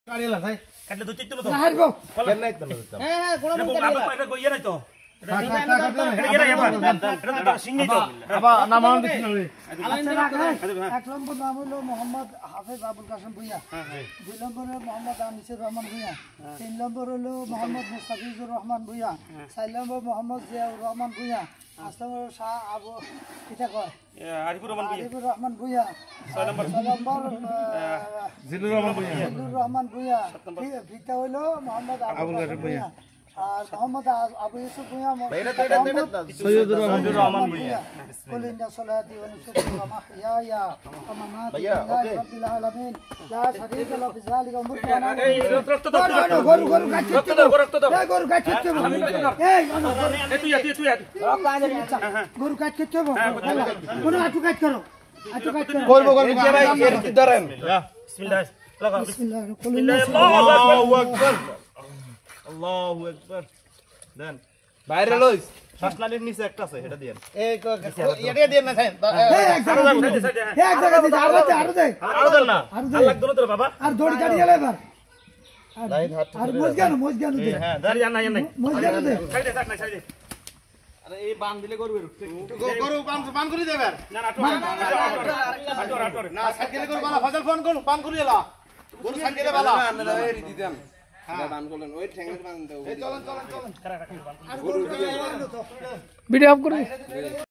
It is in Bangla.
কাড়িলা ভাই কাটলে তো চিত্ত তো না হারবো কেন নাই তো দিতাম হ্যাঁ কোন এটা কইয়া নাই তো এক নম্বর নাম হলো মোহাম্মদ হাফেজ আবুল কাসেম ভুঁইয়া, 2 নম্বরে মোহাম্মদ আনিসুর রহমান ভুঁইয়া, 3 নম্বর হলো মোহাম্মদ মুস্তাফিজুর রহমান ভুঁইয়া, 4 নম্বর মোহাম্মদ জিয়াউর রহমান ভুঁইয়া, 5 নম্বর শাহ আবু কিটা কয় আরিফুর রহমান ভুঁইয়া, 6 নম্বর জিলুর রহমান ভুঁইয়া, রহমান ভুঁইয়া, ভিটা হলো মোহাম্মদ আবুল কাসেম ভুঁইয়া, আর মোহাম্মদ আবু ইউসুফ ভুঁইয়া, সৈয়দুর রহমান ভুঁইয়া। কলিন্দা সলাতি ওয়া নুসুবি ওয়া মাহইয়ায়া ওয়া মামাতি লিল্লাহি রাব্বিল আলামিন লা শারীকা লাহু বিযালিকা উমরতানা এই রক্ত দাও গরু কাটতে দাও গরু কাটতে দাও এই তুই গরু কাটতে দাও কোন আটু কাট করো করব ভাই এর কি ধরেন বিসমিল্লাহ লাগা বিসমিল্লাহ আল্লাহু আকবার আল্লাহু আকবার দেন বাইরে লইস শ্বাসনালীর নিচে একটা আছে এটা দেন এই এটা দেন না খান এক জায়গা দিতে আরো দে না আল্লাহ দোনো তোর বাবা আর দড়ি কাটি গেলে এবার আর মজগানো দে হ্যাঁ দাঁড়ি আর নাই মজগানো দে ছাড় দে আরে এই বান দিলে করবে গরু বান করে দেবে না না সাইকেলে করে বালা ফজল ফোন করুন বান করে এলা গরু সাইকেলে বালা না এই রীতি দেন হ্যাঁ বান করলেন ওই ঠ্যাঙ্গের বান দাও এই চলেন ভিডিও অফ করে